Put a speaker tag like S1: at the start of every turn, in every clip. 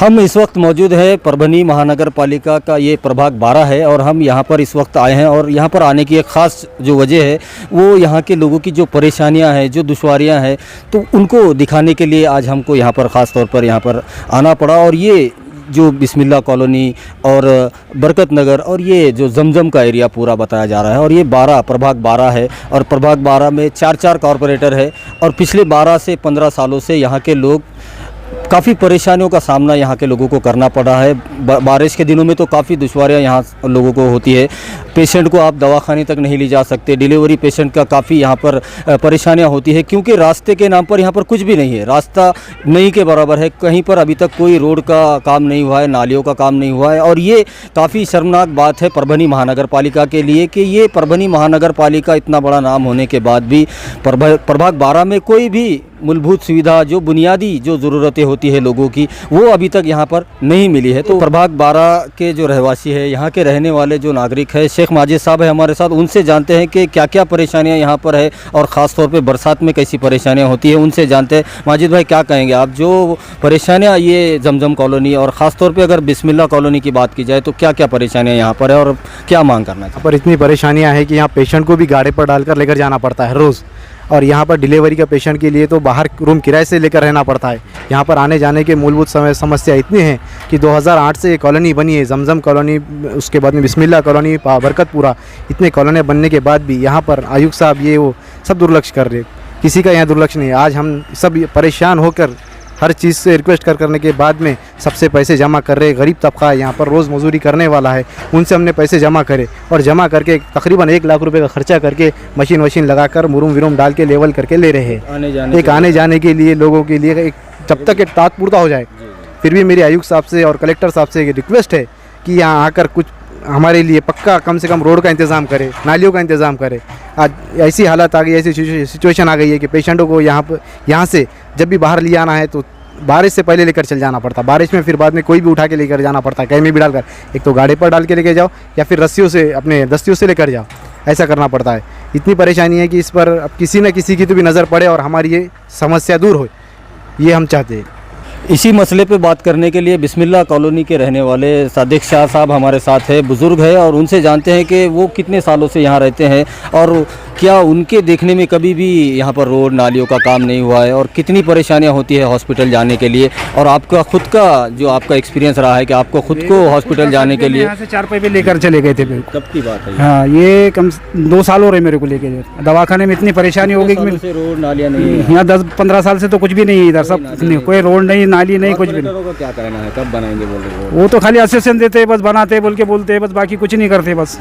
S1: हम इस वक्त मौजूद है परभनी महानगर पालिका का ये प्रभाग 12 है और हम यहाँ पर इस वक्त आए हैं और यहाँ पर आने की एक ख़ास जो वजह है वो यहाँ के लोगों की जो परेशानियाँ हैं, जो दुश्वारियाँ हैं, तो उनको दिखाने के लिए आज हमको यहाँ पर ख़ास तौर पर यहाँ पर आना पड़ा। और ये जो बिस्मिल्ला कॉलोनी और बरकत नगर और ये जो जमजम का एरिया पूरा बताया जा रहा है और ये प्रभाग 12 है और प्रभाग 12 में 4 कॉरपोरेटर है और पिछले 12 से 15 सालों से यहाँ के लोग काफ़ी परेशानियों का सामना यहाँ के लोगों को करना पड़ा है। बारिश के दिनों में तो काफ़ी दुश्वारियाँ यहाँ लोगों को होती है। पेशेंट को आप दवाखाने तक नहीं ले जा सकते, डिलीवरी पेशेंट का काफ़ी यहाँ पर परेशानियाँ होती है क्योंकि रास्ते के नाम पर यहाँ पर कुछ भी नहीं है। रास्ता नहीं के बराबर है, कहीं पर अभी तक कोई रोड का काम नहीं हुआ है, नालियों का काम नहीं हुआ है। और ये काफ़ी शर्मनाक बात है परभनी महानगर पालिका के लिए कि ये परभनी महानगर पालिका इतना बड़ा नाम होने के बाद भी प्रभाग 12 में कोई भी मूलभूत सुविधा, जो बुनियादी जो ज़रूरतें होती है लोगों की, वो अभी तक यहाँ पर नहीं मिली है। तो प्रभाग 12 के जो रहवासी है, यहाँ के रहने वाले जो नागरिक है, शेख माजिद साहब है हमारे साथ, उनसे जानते हैं कि क्या क्या परेशानियाँ यहाँ पर है और ख़ास तौर पे बरसात में कैसी परेशानियाँ होती है, उनसे जानते हैं। माजिद भाई, क्या कहेंगे आप, जो परेशानियाँ ये जमजम कॉलोनी और ख़ास तौर पर अगर बिस्मिल्ला कॉलोनी की बात की जाए तो क्या क्या परेशानियाँ यहाँ पर है और क्या मांग करना है?
S2: यहाँ पर इतनी परेशानियाँ हैं कि यहाँ पेशेंट को भी गाड़ी पर डालकर लेकर जाना पड़ता है रोज़, और यहाँ पर डिलीवरी का पेशेंट के लिए तो बाहर रूम किराए से लेकर रहना पड़ता है। यहाँ पर आने जाने के मूलभूत समस्या इतनी है कि 2008 से ये कॉलोनी बनी है, जमजम कॉलोनी, उसके बाद में बिस्मिल्ला कॉलोनी, बरकतपुरा, इतने कॉलोनियाँ बनने के बाद भी यहाँ पर आयुक्त साहब ये वो सब दुर्लक्ष्य कर रहे, किसी का यहाँ दुर्लक्ष्य नहीं है। आज हम सब परेशान होकर हर चीज़ से रिक्वेस्ट करने के बाद में सबसे पैसे जमा कर रहे। गरीब तबका यहाँ पर रोज़ मजदूरी करने वाला है, उनसे हमने पैसे जमा करे और जमा करके तकरीबन 1 लाख रुपए का खर्चा करके मशीन वशीन लगाकर मुरुम विरुम डाल के लेवल करके ले रहे हैं। एक आने जाने के लिए लोगों के लिए एक जब तक एक तात्पूर्ता हो जाए। फिर भी मेरी आयुक्त साहब से और कलेक्टर साहब से एक रिक्वेस्ट है कि यहाँ आकर कुछ हमारे लिए पक्का कम से कम रोड का इंतज़ाम करे, नालियों का इंतज़ाम करे। आज ऐसी हालत आ गई, ऐसी सिचुएशन आ गई है कि पेशेंटों को यहाँ से जब भी बाहर ले आना है तो बारिश से पहले लेकर चल जाना पड़ता, बारिश में फिर बाद में कोई भी उठा के लेकर जाना पड़ता है, कहीं में भी डालकर, एक तो गाड़ी पर डाल के लेकर जाओ या फिर रस्सियों से अपने दस्तियों से लेकर जाओ, ऐसा करना पड़ता है। इतनी परेशानी है कि इस पर अब किसी न किसी की तो भी नज़र पड़े और हमारी ये समस्या दूर हो, ये हम चाहते हैं।
S1: इसी मसले पे बात करने के लिए बिस्मिल्ला कॉलोनी के रहने वाले सादिक शाह साहब हमारे साथ है, बुज़ुर्ग है, और उनसे जानते हैं कि वो कितने सालों से यहाँ रहते हैं और क्या उनके देखने में कभी भी यहाँ पर रोड नालियों का काम नहीं हुआ है और कितनी परेशानियाँ होती है हॉस्पिटल जाने के लिए। और आपका खुद का जो आपका एक्सपीरियंस रहा है कि आपको खुद को हॉस्पिटल जाने के लिए
S3: यहाँ से 4 पैसे लेकर चले गए थे।
S1: कब की बात है?
S3: हाँ, ये कम 2 साल हो रहे मेरे को लेके। दवाखाने में इतनी परेशानी हो गई कि
S1: रोड नालियाँ नहीं,
S3: यहाँ 10-15 साल से तो कुछ भी नहीं है इधर, सब कोई रोड नहीं, नाली नहीं, कुछ भी नहीं।
S1: क्या कहना है, कब बनाएंगे बोल रहे हो?
S3: वो तो खाली असिस्टेंट देते बस, बनाते बोल के बोलते बस, बाकी कुछ नहीं करते, बस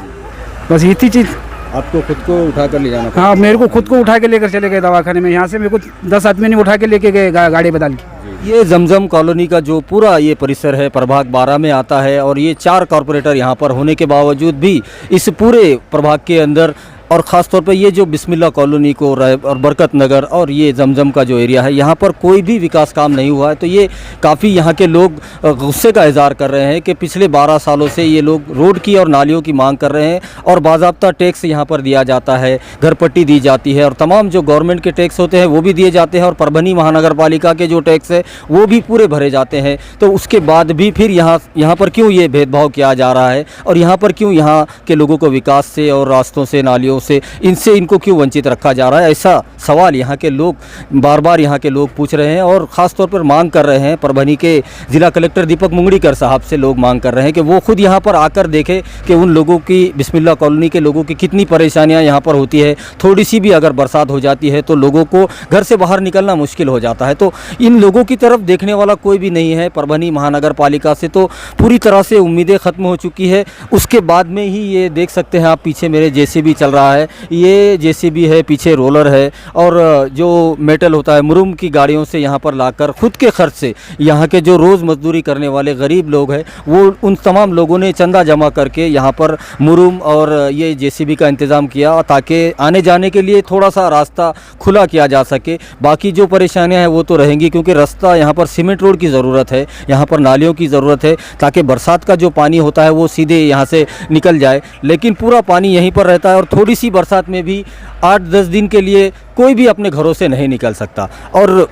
S3: इतनी चीज़।
S1: आपको खुद को उठा कर ले जाना?
S3: हाँ, मेरे को खुद को उठा के लेकर चले गए दवाखाने में। यहाँ से मेरे को 10 आदमी ने उठा के लेके गए गाड़ी बदल के।
S1: ये जमजम कॉलोनी का जो पूरा ये परिसर है प्रभाग 12 में आता है और ये 4 कॉरपोरेटर यहाँ पर होने के बावजूद भी इस पूरे प्रभाग के अंदर और ख़ास तौर पे ये जो बिस्मिल्ला कॉलोनी को और बरकत नगर और ये जमजम का जो एरिया है, यहाँ पर कोई भी विकास काम नहीं हुआ है। तो ये काफ़ी यहाँ के लोग गुस्से का इज़हार कर रहे हैं कि पिछले 12 सालों से ये लोग रोड की और नालियों की मांग कर रहे हैं और बाज़ाब्ता टैक्स यहाँ पर दिया जाता है, घर पट्टी दी जाती है और तमाम जो गवर्नमेंट के टैक्स होते हैं वो भी दिए जाते हैं और परभनी महानगर पालिका के जो टैक्स है वो भी पूरे भरे जाते हैं। तो उसके बाद भी फिर यहाँ पर क्यों ये भेदभाव किया जा रहा है और यहाँ पर क्यों यहाँ के लोगों को विकास से और रास्तों से, नालियों से, इनसे इनको क्यों वंचित रखा जा रहा है? ऐसा सवाल यहाँ के लोग बार बार यहाँ के लोग पूछ रहे हैं और ख़ास तौर पर मांग कर रहे हैं। परभनी के ज़िला कलेक्टर दीपक मुंगड़ीकर साहब से लोग मांग कर रहे हैं कि वो खुद यहाँ पर आकर देखें कि उन लोगों की, बिस्मिल्ला कॉलोनी के लोगों की कितनी परेशानियाँ यहाँ पर होती है। थोड़ी सी भी अगर बरसात हो जाती है तो लोगों को घर से बाहर निकलना मुश्किल हो जाता है। तो इन लोगों की तरफ देखने वाला कोई भी नहीं है। परभनी महानगर पालिका से तो पूरी तरह से उम्मीदें ख़त्म हो चुकी है। उसके बाद में ही ये देख सकते हैं आप, पीछे मेरे जेसीबी चल रहा है, ये जेसीबी है, पीछे रोलर है और जो मेटल होता है मुरुम की गाड़ियों से यहाँ पर लाकर खुद के खर्च से यहाँ के जो रोज़ मजदूरी करने वाले गरीब लोग हैं वो उन तमाम लोगों ने चंदा जमा करके यहाँ पर मुरुम और ये जेसीबी का इंतज़ाम किया ताकि आने जाने के लिए थोड़ा सा रास्ता खुला किया जा सके। बाकी जो परेशानियाँ हैं वो तो रहेंगी क्योंकि रास्ता यहाँ पर सीमेंट रोड की ज़रूरत है, यहाँ पर नालियों की ज़रूरत है ताकि बरसात का जो पानी होता है वो सीधे यहाँ से निकल जाए, लेकिन पूरा पानी यहीं पर रहता है और थोड़ी इसी बरसात में भी 8-10 दिन के लिए कोई भी अपने घरों से नहीं निकल सकता। और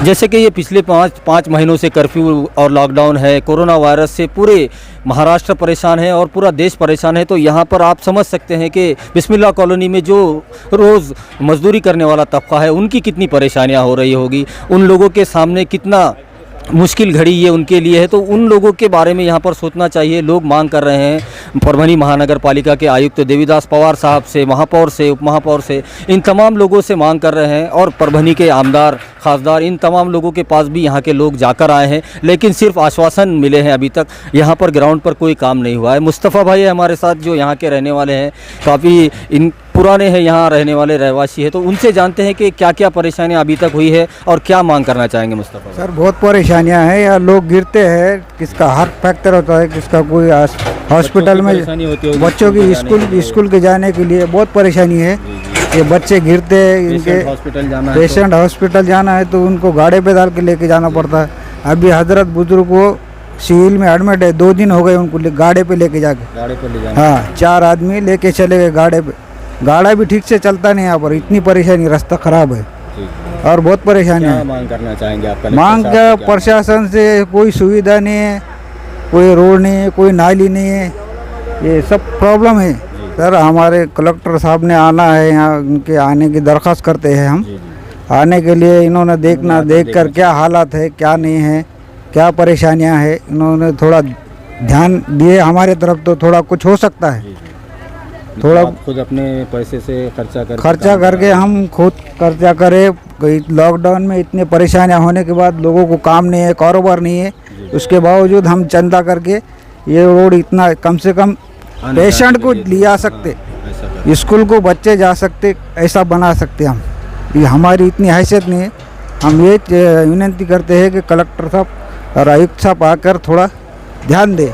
S1: जैसे कि ये पिछले 5 महीनों से कर्फ्यू और लॉकडाउन है, कोरोना वायरस से पूरे महाराष्ट्र परेशान है और पूरा देश परेशान है। तो यहाँ पर आप समझ सकते हैं कि बिस्मिल्लाह कॉलोनी में जो रोज़ मजदूरी करने वाला तबका है उनकी कितनी परेशानियाँ हो रही होगी, उन लोगों के सामने कितना मुश्किल घड़ी ये उनके लिए है। तो उन लोगों के बारे में यहाँ पर सोचना चाहिए। लोग मांग कर रहे हैं परभनी महानगर पालिका के आयुक्त देवीदास पवार साहब से, महापौर से, उप महापौर से, इन तमाम लोगों से मांग कर रहे हैं और परभनी के आमदार, खासदार, इन तमाम लोगों के पास भी यहाँ के लोग जाकर आए हैं, लेकिन सिर्फ आश्वासन मिले हैं। अभी तक यहाँ पर ग्राउंड पर कोई काम नहीं हुआ है। मुस्तफ़ा भाई हमारे साथ जो यहाँ के रहने वाले हैं, काफ़ी इन पुराने हैं यहाँ रहने वाले रहवासी है, तो उनसे जानते हैं कि क्या क्या परेशानियाँ अभी तक हुई है और क्या मांग करना चाहेंगे मुस्तफ़ा।
S4: सर बहुत परेशानियां हैं यार, लोग गिरते हैं, किसका हार्ट फ्रैक्चर होता है, किसका कोई हॉस्पिटल में, बच्चों की स्कूल के जाने के लिए बहुत परेशानी है। ये बच्चे गिरते हैं, इनके पेशेंट हॉस्पिटल जाना है तो उनको गाड़ी पे डाल के लेके जाना पड़ता है। अभी हजरत बुजुर्ग को सिविल में एडमिट है, 2 दिन हो गए उनको गाड़ी पे लेके जाके। हाँ, 4 आदमी लेके चले गए गाड़ी पे। गाड़ा भी ठीक से चलता नहीं यहाँ पर, इतनी परेशानी, रास्ता खराब है और बहुत परेशानी है।
S1: मांग करना चाहेंगे आप?
S4: मांग का प्रशासन से कोई सुविधा नहीं है, कोई रोड नहीं है, कोई नाली नहीं है, ये सब प्रॉब्लम है। सर हमारे कलेक्टर साहब ने आना है यहाँ, उनके आने की दरख्वास्त करते हैं हम। आने के लिए इन्होंने देख कर क्या हालात है, क्या नहीं है, क्या परेशानियाँ हैं, इन्होंने थोड़ा ध्यान दिए हमारे तरफ तो थोड़ा कुछ हो सकता है। थोड़ा
S1: खुद अपने पैसे से
S4: खर्चा करके हम खुद खर्चा करें। लॉकडाउन में इतने परेशानियां होने के बाद लोगों को काम नहीं है, कारोबार नहीं है, उसके बावजूद हम चंदा करके ये रोड इतना कम से कम पेशेंट को लिया सकते, स्कूल को बच्चे जा सकते, ऐसा बना सकते हम। ये हमारी इतनी हैसियत नहीं है। हम ये विनती करते हैं कि कलेक्टर साहब और आयुक्त साहब आकर थोड़ा ध्यान दें।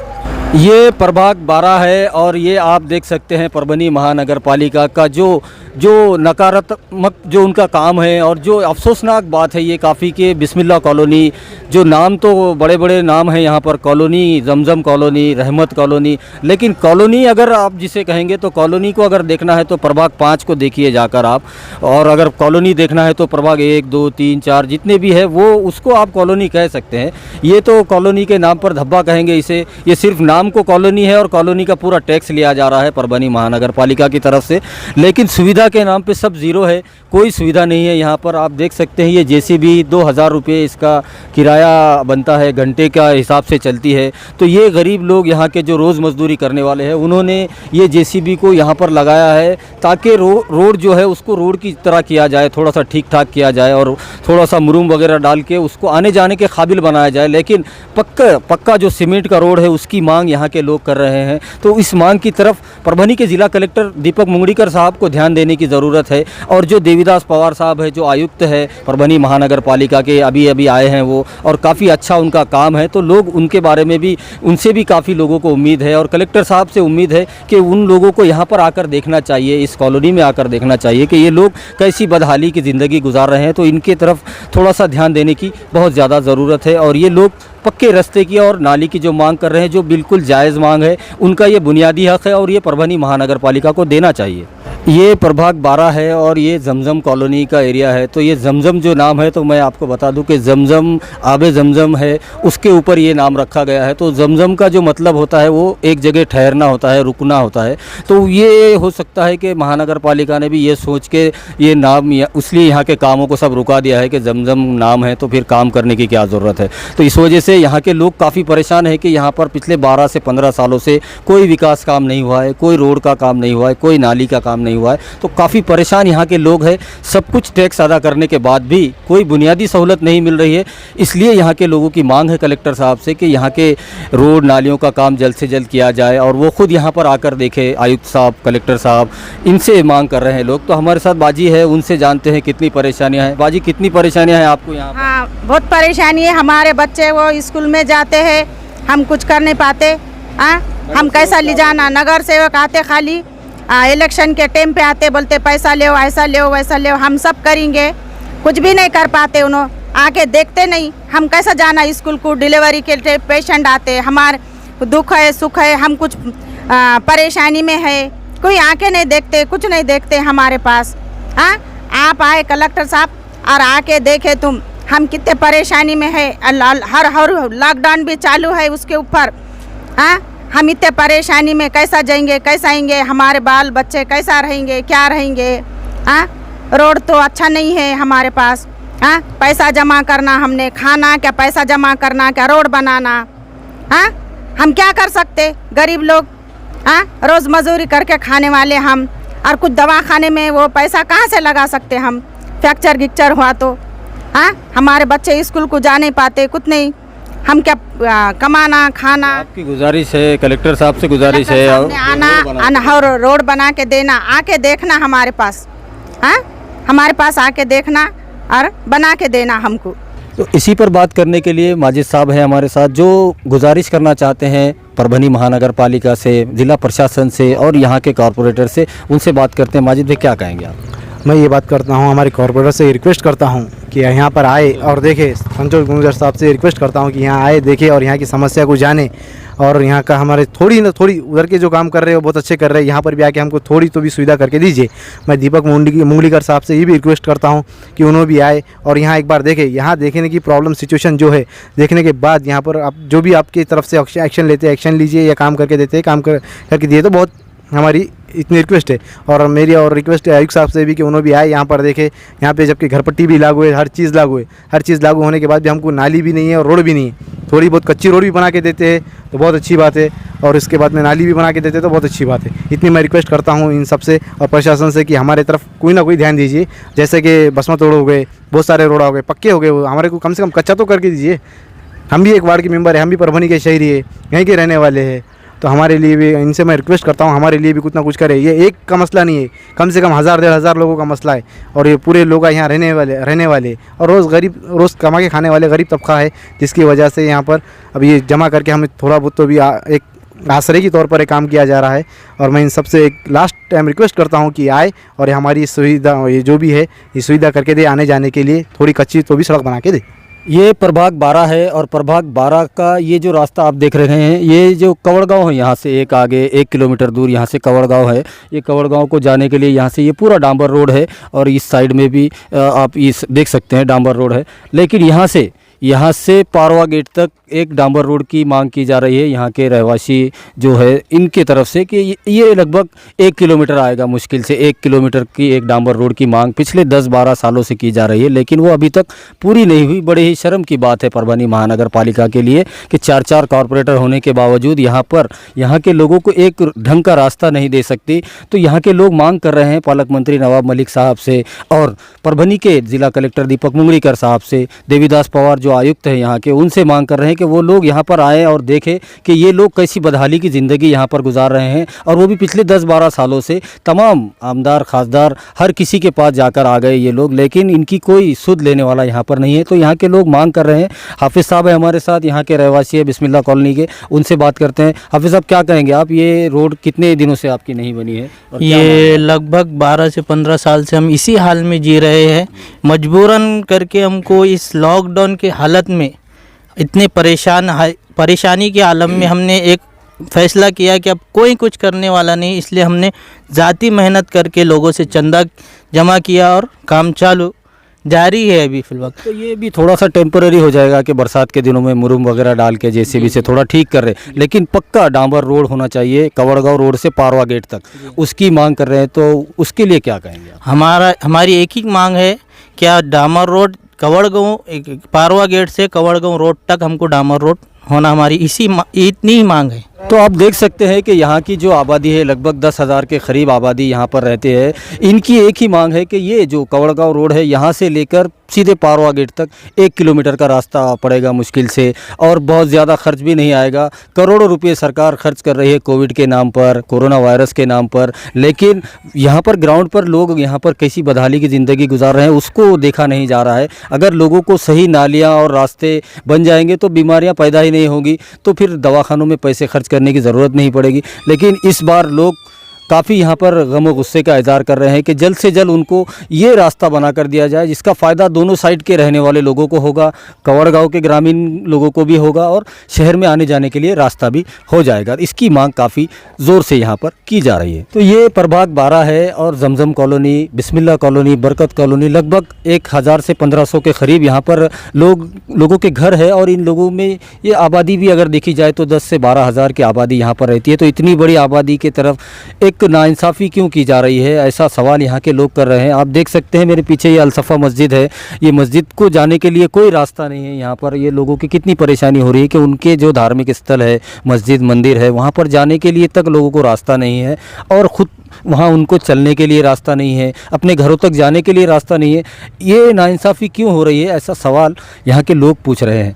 S1: ये प्रभाग 12 है और ये आप देख सकते हैं परभनी महानगर पालिका का जो नकारात्मक जो उनका काम है और जो अफसोसनाक बात है ये काफ़ी कि बिस्मिल्लाह कॉलोनी, जो नाम तो बड़े बड़े नाम हैं यहाँ पर, कॉलोनी, जमजम कॉलोनी, रहमत कॉलोनी, लेकिन कॉलोनी अगर आप जिसे कहेंगे तो कॉलोनी को अगर देखना है तो प्रभाग 5 को देखिए जाकर आप, और अगर कॉलोनी देखना है तो प्रभाग 1, 2, 3, 4 जितने भी है वो उसको आप कॉलोनी कह सकते हैं। ये तो कॉलोनी के नाम पर धब्बा कहेंगे इसे, ये सिर्फ नाम को कॉलोनी है और कॉलोनी का पूरा टैक्स लिया जा रहा है परभनी महानगर पालिका की तरफ से, लेकिन सुविधा के नाम पे सब ज़ीरो है, कोई सुविधा नहीं है यहाँ पर। आप देख सकते हैं ये जेसीबी 2000 रुपये इसका किराया बनता है, घंटे का हिसाब से चलती है। तो ये गरीब लोग यहाँ के जो रोज़ मजदूरी करने वाले हैं उन्होंने ये जेसीबी को यहाँ पर लगाया है ताकि रोड जो है उसको रोड की तरह किया जाए, थोड़ा सा ठीक ठाक किया जाए और थोड़ा सा मुरूम वगैरह डाल के उसको आने जाने के काबिल बनाया जाए। लेकिन पक्का जो सीमेंट का रोड है उसकी मांग यहाँ के लोग कर रहे हैं। तो इस मांग की तरफ परभनी के ज़िला कलेक्टर दीपक मुंगड़ीकर साहब को ध्यान देने की ज़रूरत है, और जो देवीदास पवार साहब है जो आयुक्त है परभनी महानगर पालिका के, अभी आए हैं वो, और काफ़ी अच्छा उनका काम है। तो लोग उनके बारे में भी, उनसे भी काफ़ी लोगों को उम्मीद है और कलेक्टर साहब से उम्मीद है कि उन लोगों को यहाँ पर आकर देखना चाहिए, इस कॉलोनी में आकर देखना चाहिए कि ये लोग कैसी बदहाली की ज़िंदगी गुजार रहे हैं। तो इनके तरफ थोड़ा सा ध्यान देने की बहुत ज़्यादा ज़रूरत है। और ये लोग पक्के रास्ते की और नाली की जो मांग कर रहे हैं, जो बिल्कुल जायज़ मांग है, उनका ये बुनियादी हक है और ये परभनी महानगर पालिका को देना चाहिए। ये प्रभाग 12 है और ये जमजम कॉलोनी का एरिया है। तो ये जमजम जो नाम है, तो मैं आपको बता दूं कि जमजम आबे जमजम है, उसके ऊपर ये नाम रखा गया है। तो जमजम का जो मतलब होता है वो एक जगह ठहरना होता है, रुकना होता है। तो ये हो सकता है कि महानगर पालिका ने भी ये सोच के ये नाम इसलिए यहाँ के कामों को सब रुका दिया है कि जमजम नाम है तो फिर काम करने की क्या ज़रूरत है। तो इस वजह से यहाँ के लोग काफ़ी परेशान है कि यहाँ पर पिछले 12 से 15 सालों से कोई विकास काम नहीं हुआ है, कोई रोड का काम नहीं हुआ है, कोई नाली का काम नहीं हुआ है। तो काफ़ी परेशान यहाँ के लोग हैं। सब कुछ टैक्स अदा करने के बाद भी कोई बुनियादी सहूलत नहीं मिल रही है। इसलिए यहाँ के लोगों की मांग है कलेक्टर साहब से कि यहाँ के रोड नालियों का काम जल्द से जल्द किया जाए और वो खुद यहाँ पर आकर देखे। आयुक्त साहब, कलेक्टर साहब, इनसे मांग कर रहे हैं लोग। तो हमारे साथ बाजी है, उनसे जानते हैं कितनी परेशानियाँ हैं। बाजी, कितनी परेशानियाँ हैं आपको यहाँ?
S5: हाँ, बहुत परेशानी है। हमारे बच्चे वो स्कूल में जाते हैं, हम कुछ कर नहीं पाते। हम कैसा ले जाना? नगर सेवक आते खाली इलेक्शन के टाइम पे आते, बोलते पैसा ले, ऐसा ले, वैसा ले, हम सब करेंगे, कुछ भी नहीं कर पाते। उन्होंने आके देखते नहीं, हम कैसा जाना स्कूल को? डिलीवरी के पेशेंट आते, हमारे दुख है, सुख है, हम कुछ परेशानी में है, कोई आके नहीं देखते, कुछ नहीं देखते हमारे पास। हाँ, आप आए कलेक्टर साहब और आके देखे तुम हम कितने परेशानी में है। हर लॉकडाउन भी चालू है उसके ऊपर। हाँ, हम इतने परेशानी में कैसा जाएंगे, कैसा आएंगे, हमारे बाल बच्चे कैसा रहेंगे, क्या रहेंगे। हाँ, रोड तो अच्छा नहीं है हमारे पास। हाँ, पैसा जमा करना, हमने खाना क्या, पैसा जमा करना क्या, रोड बनाना। हाँ, हम क्या कर सकते गरीब लोग। हाँ, रोज़ मजदूरी करके खाने वाले हम, और कुछ दवाखाने में वो पैसा कहाँ से लगा सकते हम। फ्रैक्चर गिक्चर हुआ तो हाँ, हमारे बच्चे स्कूल को जा नहीं पाते, कुछ नहीं, हम क्या कमाना खाना।
S1: आपकी गुजारिश है, कलेक्टर साहब से गुजारिश है,
S5: आना और रोड बना के देना, आके देखना हमारे पास। हाँ, हमारे पास आके देखना और बना के देना हमको।
S1: तो इसी पर बात करने के लिए माजिद साहब हैं हमारे साथ, जो गुजारिश करना चाहते हैं परभनी महानगर पालिका से, जिला प्रशासन से और यहाँ के कॉरपोरेटर से। उनसे बात करते हैं। माजिद भाई, क्या कहेंगे आप?
S2: मैं ये बात करता हूँ, हमारे कॉर्पोरेटर से रिक्वेस्ट करता हूँ कि यहाँ पर आए और देखे। संतोष गुंजर साहब से रिक्वेस्ट करता हूँ कि यहाँ आए, देखे और यहाँ की समस्या को जाने। और यहाँ का हमारे थोड़ी उधर के जो काम कर रहे हैं वो बहुत अच्छे कर रहे हैं, यहाँ पर भी आके हमको थोड़ी तो भी सुविधा करके दीजिए। मैं दीपक मुंगलीकर साहब से ये भी रिक्वेस्ट करता हूँ कि उन्होंने भी आए और यहाँ एक बार देखें। यहाँ देखने की प्रॉब्लम सिचुएशन जो है, देखने के बाद यहाँ पर आप जो भी आपकी तरफ से एक्शन लेते हैं, एक्शन लीजिए, या काम करके देते हैं, काम करके दिए तो बहुत हमारी इतनी रिक्वेस्ट है। और मेरी और रिक्वेस्ट है आयुक्त साहब से भी कि उन्होंने भी आए, यहाँ पर देखे। यहाँ पे जबकि घर पट्टी भी लागू है, हर चीज़ लागू है, हर चीज़ लागू होने के बाद भी हमको नाली भी नहीं है और रोड भी नहीं है। थोड़ी बहुत कच्ची रोड भी बना के देते हैं तो बहुत अच्छी बात है, और इसके बाद में नाली भी बना के देते तो बहुत अच्छी बात है। इतनी मैं रिक्वेस्ट करता हूँ इन सब से और प्रशासन से कि हमारे तरफ कोई ना कोई ध्यान दीजिए। जैसे कि बसमत रोड हो गए, बहुत सारे रोड हो गए, पक्के हो गए, हमारे को कम से कम कच्चा तो करके दीजिए। हम भी एक वार्ड के मेंबर हैं, हम भी परभनी के शहरी है, यहीं के रहने वाले हैं, तो हमारे लिए भी इनसे मैं रिक्वेस्ट करता हूँ हमारे लिए भी कुछ ना कुछ करे। ये एक का मसला नहीं है, कम से कम 1000-1500 लोगों का मसला है, और ये पूरे लोग यहाँ रहने वाले और रोज़ कमा के खाने वाले गरीब तबका है, जिसकी वजह से यहाँ पर अब ये जमा करके हमें थोड़ा बहुत तो भी एक आसरे के तौर पर एक काम किया जा रहा है। और मैं इन सबसे एक लास्ट टाइम रिक्वेस्ट करता हूँ कि आए और हमारी सुविधा, ये जो भी है, ये सुविधा करके दे, आने जाने के लिए थोड़ी कच्ची तो भी सड़क बना के दे।
S1: ये प्रभाग 12 है और प्रभाग 12 का ये जो रास्ता आप देख रहे हैं, ये जो कवड़गांव है, यहाँ से एक आगे 1 किलोमीटर दूर यहाँ से कवड़गांव है। ये कवड़गांव को जाने के लिए यहाँ से ये पूरा डांबर रोड है, और इस साइड में भी आप इस देख सकते हैं डांबर रोड है। लेकिन यहाँ से पारवा गेट तक एक डांबर रोड की मांग की जा रही है यहाँ के रहवासी जो है इनके तरफ से, कि ये लगभग 1 किलोमीटर आएगा, मुश्किल से 1 किलोमीटर की एक डांबर रोड की मांग पिछले 10-12 सालों से की जा रही है, लेकिन वो अभी तक पूरी नहीं हुई। बड़े ही शर्म की बात है परभनी महानगर पालिका के लिए कि 4-4 कॉरपोरेटर होने के बावजूद यहाँ के लोगों को एक ढंग का रास्ता नहीं दे सकती। तो यहाँ के लोग मांग कर रहे हैं पालक मंत्री नवाब मलिक साहब से और परभनी के जिला कलेक्टर दीपक मुंगलीकर साहब से, देवीदास पवार जो आयुक्त हैं यहाँ के, उनसे मांग कर रहे हैं कि वो लोग यहाँ पर आए और देखें कि ये लोग कैसी बदहाली की ज़िंदगी यहाँ पर गुजार रहे हैं, और वो भी पिछले 10-12 सालों से। तमाम आमदार खासदार हर किसी के पास जाकर आ गए ये लोग, लेकिन इनकी कोई सुध लेने वाला यहाँ पर नहीं है। तो यहाँ के लोग मांग कर रहे हैं। हाफिज़ साहब है हमारे साथ, यहाँ के रहवासी है बिस्मिल्लाह कॉलोनी के, उनसे बात करते हैं। हाफिज़ साहब, क्या कहेंगे आप? ये रोड कितने दिनों से आपकी नहीं बनी है?
S6: ये लगभग 12 से 15 साल से हम इसी हाल में जी रहे हैं। मजबूरन करके हमको इस लॉकडाउन के हालत में इतने परेशानी के आलम में हमने एक फैसला किया कि अब कोई कुछ करने वाला नहीं, इसलिए हमने ज़ाती मेहनत करके लोगों से चंदा जमा किया और काम चालू जारी है अभी फिलहाल।
S1: तो ये भी थोड़ा सा टेम्पररी हो जाएगा कि बरसात के दिनों में मुरुम वगैरह डाल के जेसीबी से थोड़ा ठीक कर रहे हैं, लेकिन पक्का डांबर रोड होना चाहिए कवड़गांव रोड से पारवा गेट तक, उसकी मांग कर रहे हैं। तो उसके लिए क्या कहेंगे आप?
S6: हमारी एक ही मांग है, क्या डामर रोड कवड़गांव पारवा गेट से कवड़गांव रोड तक हमको डामर रोड होना, हमारी इतनी ही मांग है।
S1: तो आप देख सकते हैं कि यहाँ की जो आबादी है लगभग 10,000 के करीब आबादी यहाँ पर रहते हैं। इनकी एक ही मांग है कि ये जो कवड़गांव रोड है यहाँ से लेकर सीधे पारवा गेट तक 1 किलोमीटर का रास्ता पड़ेगा मुश्किल से, और बहुत ज़्यादा खर्च भी नहीं आएगा। करोड़ों रुपए सरकार खर्च कर रही है कोविड के नाम पर, कोरोना वायरस के नाम पर, लेकिन यहाँ पर ग्राउंड पर लोग यहाँ पर कैसी बदहाली की ज़िंदगी गुजार रहे हैं उसको देखा नहीं जा रहा है। अगर लोगों को सही नालियाँ और रास्ते बन जाएंगे तो बीमारियाँ पैदा ही नहीं होगी, तो फिर दवाखानों में पैसे खर्च करने की ज़रूरत नहीं पड़ेगी। लेकिन इस बार लोग काफ़ी यहाँ पर गम व गुस्से का इज़हार कर रहे हैं कि जल्द से जल्द उनको ये रास्ता बना कर दिया जाए जिसका फ़ायदा दोनों साइड के रहने वाले लोगों को होगा, कवड़ गाँव के ग्रामीण लोगों को भी होगा और शहर में आने जाने के लिए रास्ता भी हो जाएगा। इसकी मांग काफ़ी ज़ोर से यहाँ पर की जा रही है। तो ये प्रभाग 12 है और जमजम कॉलोनी, बिस्मिल्लाह कॉलोनी, बरकत कॉलोनी, लगभग 1000 से 1500 के करीब यहाँ पर लोगों के घर है और इन लोगों में ये आबादी भी अगर देखी जाए तो 10 से 12 हज़ार की आबादी यहाँ पर रहती है। तो इतनी बड़ी आबादी के तरफ एक नाइंसाफ़ी क्यों की जा रही है, ऐसा सवाल यहाँ के लोग कर रहे हैं। आप देख सकते हैं मेरे पीछे ये अलसफ़ा मस्जिद है, ये मस्जिद को जाने के लिए कोई रास्ता नहीं है। यहाँ पर ये लोगों की कितनी परेशानी हो रही है कि उनके जो धार्मिक स्थल है, मस्जिद मंदिर है, वहाँ पर जाने के लिए तक लोगों को रास्ता नहीं है और ख़ुद वहाँ उनको चलने के लिए रास्ता नहीं है, अपने घरों तक जाने के लिए रास्ता नहीं है। ये नाइंसाफ़ी क्यों हो रही है, ऐसा सवाल यहाँ के लोग पूछ रहे हैं।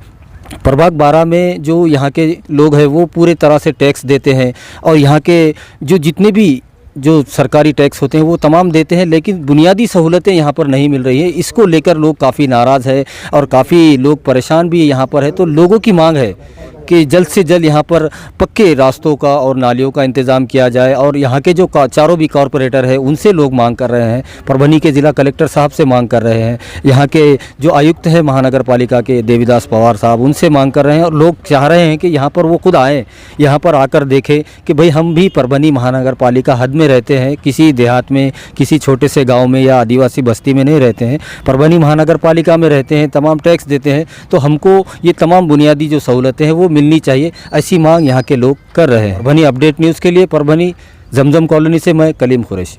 S1: प्रभाग 12 में जो यहाँ के लोग हैं वो पूरे तरह से टैक्स देते हैं और यहाँ के जो जितने भी जो सरकारी टैक्स होते हैं वो तमाम देते हैं, लेकिन बुनियादी सहूलतें यहाँ पर नहीं मिल रही है। इसको लेकर लोग काफ़ी नाराज़ है और काफ़ी लोग परेशान भी यहाँ पर है। तो लोगों की मांग है कि जल्द से जल्द यहाँ पर पक्के रास्तों का और नालियों का इंतज़ाम किया जाए और यहाँ के जो चारों भी कॉरपोरेटर है उनसे लोग मांग कर रहे हैं, परभनी के ज़िला कलेक्टर साहब से मांग कर रहे हैं, यहाँ के जो आयुक्त है महानगर पालिका के देवीदास पवार साहब उनसे मांग कर रहे हैं और लोग चाह रहे हैं कि यहाँ पर वो खुद आएँ, यहाँ पर आकर देखें कि भाई हम भी परभनी महानगर पालिका हद में रहते हैं, किसी देहात में, किसी छोटे से गाँव में या आदिवासी बस्ती में नहीं रहते हैं, परभनी महानगर पालिका में रहते हैं, तमाम टैक्स देते हैं, तो हमको ये तमाम बुनियादी जो सहूलतें हैं वो मिलनी चाहिए, ऐसी मांग यहाँ के लोग कर रहे हैं। परभनी अपडेट न्यूज़ के लिए परभनी जमजम कॉलोनी से मैं कलीम कुरैशी।